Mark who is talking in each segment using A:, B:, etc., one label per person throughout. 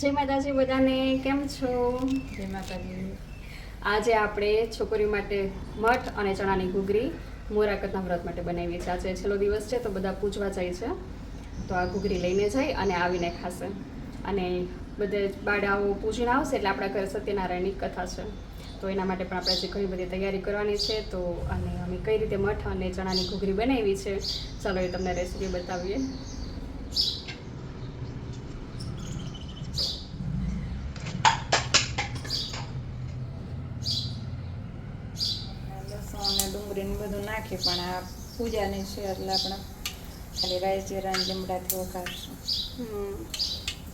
A: જય માતાજી બધાને, કેમ છો?
B: જય માતાજી.
A: આજે આપણે છોકરીઓ માટે મઠ અને ચણાની ઘૂઘરી મોરાકતના વ્રત માટે બનાવીએ છીએ. આજે છેલ્લો દિવસ છે તો બધા પૂજવા જાય છે, તો આ ઘૂઘરી લઈને જાય અને આવીને ખાશે. અને બધે બાળાઓ પૂજીને આવશે એટલે આપણા ઘરે સત્યનારાયણની કથા છે, તો એના માટે પણ આપણે ઘણી બધી તૈયારી કરવાની છે. તો અને અમે કઈ રીતે મઠ અને ચણાની ઘૂઘરી બનાવી છે, ચાલો એ તમને રેસીપી બતાવીએ.
B: લસણ અને ડુંગળી ને બધું નાખી, પણ આ પૂજાની છે એટલે આપણે ખાલી રાઈ જીરા ને લીમડાથી વઘારશું.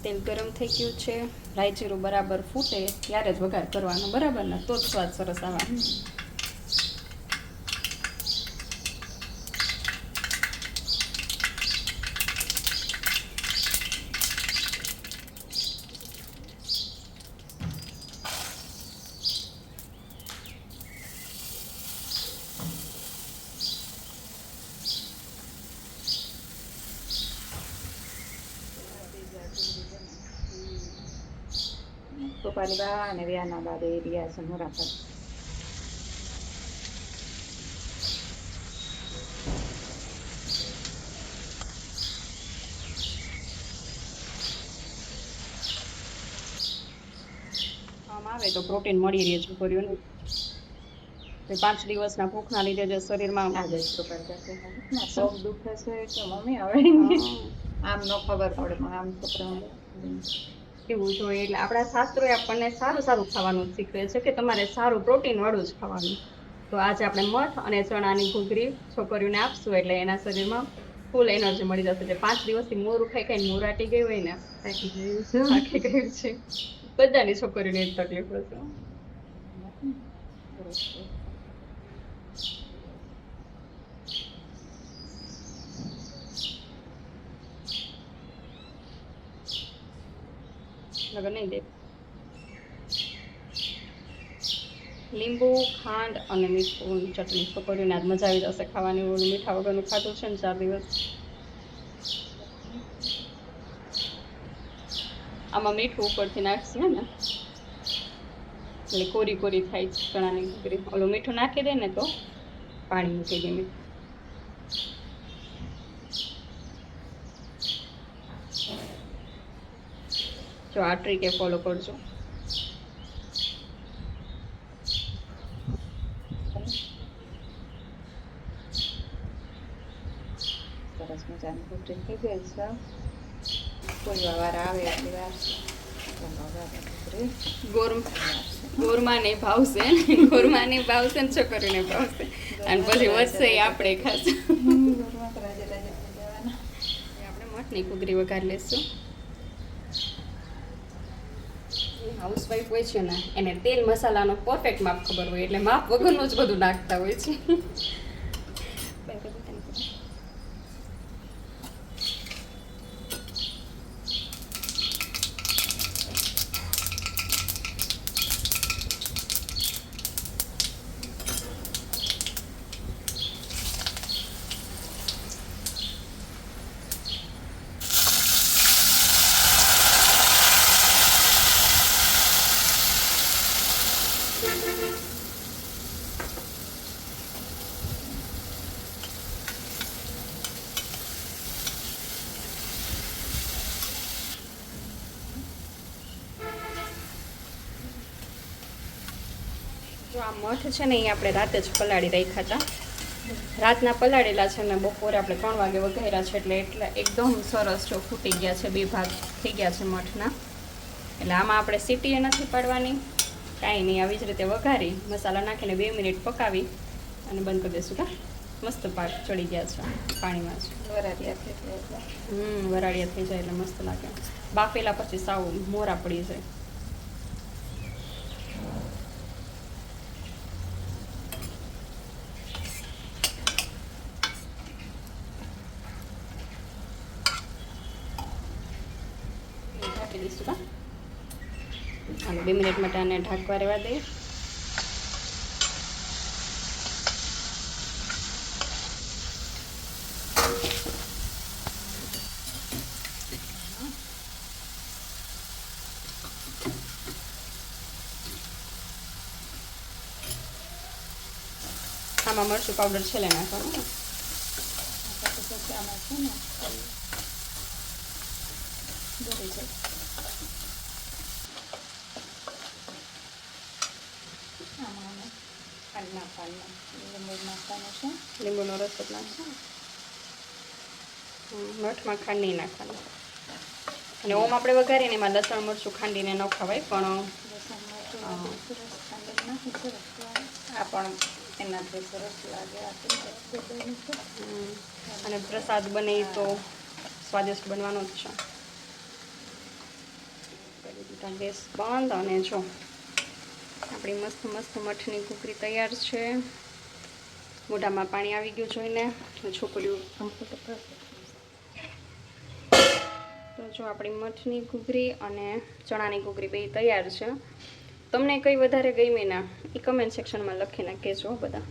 A: તેલ ગરમ થઈ ગયું છે, રાઈ જીરું બરાબર ફૂટે ત્યારે જ વઘાર કરવાનો, બરાબર ને? તો જ સ્વાદ સરસ આવવાનો.
B: પપ્પાની બા અને વ્યાના બા બે રહ્યા છે મોરાપર.
A: આમ આવે તો પ્રોટીન મળી રહે છોકરીઓને. 5 દિવસના ભૂખના લીધે જે શરીરમાં
B: આજે પપ્પા પગ દુખે છે કે મમ્મી હવે આમ ન ખબર પડે, પણ આમ છોકરાઓને
A: એવું જોઈએ. એટલે આપણા શાસ્ત્રોએ આપણને સારું સારું ખાવાનું શીખવે છે કે તમારે સારું પ્રોટીન વાળું જ ખાવાનું. તો આજે આપણે મઠ અને ચણાની ઘૂઘરી છોકરીઓને આપશું એટલે એના શરીરમાં ફૂલ એનર્જી મળી જશે. જે 5 દિવસથી મોરું ખાઈ ખાઈને મોરાટી ગઈ હોય ને, થાકી ગયું છે, બધાની છોકરીઓને જ તકલીફ હશે. લગન નહીં દે. લીંબુ, ખાંડ અને મીઠું ચટણી છોકરીઓને આજ મજા આવી જશે ખાવાની. મીઠા વગરનું ખાધું છે ને 4 દિવસ. આમાં મીઠું ઉપરથી નાખશે ને એટલે કોરી કોરી થાય ચણાની ઘૂઘરી. ઓલું મીઠું નાખી દે ને તો પાણી મૂકી દે મીઠું. જો આ ટ્રીક એ ફોલો કરજો.
B: સરસ મજાની ઘૂઘરી થઈ ગઈ છે. કોઈ વાર આવે એટલી વાર
A: ગોરમાને ભાવશે, ગોરમાને ભાવશે ને છોકરીને ભાવશે, અને પછી વધશે એ આપણે ખાશું. આપણે મઠની ઘૂઘરી વઘારી લેશું. હાઉસવાઈફ હોય છે ને એને તેલ મસાલાનો પરફેક્ટ માપ ખબર હોય, એટલે માપ વગરનું જ બધું નાખતા હોય છે. જો આ મઠ છે ને એ આપણે રાતે જ પલાળી રાખ્યા હતા. રાતના પલાળેલા છે ને બપોરે આપણે 3 વાગે વઘાર્યા છે, એટલે એકદમ સરસ જો ફૂટી ગયા છે. 2 ભાગ થઈ ગયા છે મઠના. એટલે આમાં આપણે સીટીએ નથી પાડવાની, કાંઈ નહીં. આવી જ રીતે વઘારી મસાલા નાખીને 2 મિનિટ પકાવી અને બંધ કરી દઈશું. કા મસ્ત પાક ચડી ગયા છે પાણીમાં જ.
B: વરાળિયા થઈ જાય
A: વરાળિયા થઈ જાય એટલે મસ્ત લાગે. બાફેલા પછી સાવ મોરા પડી જાય. ઢાંકી દઈશું. કા હાલો 2 મિનિટ માટે આને ઢાંકવા રહેવા દઈએ. આમાં મરચું પાવડર છેલ્લે નાખવાનું ને.
B: પછી આમાં છે ને દોરી જાય. આમાં અમે ખાંડ નાખવાનું, લીંબુ નાખવાનું છે.
A: લીંબુનો રસ જ નાખશો. મઠમાં ખાંડ નહીં નાખવાની. અને ઓમ આપણે વઘારીને એમાં લસણ મરચું ખાંડીને ન ખવાય, પણ
B: લસણ મરચું સરસ ખાંડી નાખી સરસ લાગે. આ પણ એનાથી સરસ લાગે.
A: અને પ્રસાદ બને ઈ તો સ્વાદિષ્ટ બનવાનો જ છે. કરી દીધા ગેસ બંધ. અને જો આપણી મસ્ત મસ્ત મઠની ઘૂઘરી તૈયાર છે. મોઢામાં પાણી આવી ગયું જોઈને. છોકરીઓ તો જો આપણી મઠની ઘૂઘરી અને ચણાની ઘૂઘરી બે તૈયાર છે. તમને કઈ વધારે ગમી ના એ કમેન્ટ સેક્શનમાં લખીને કહેજો બધા.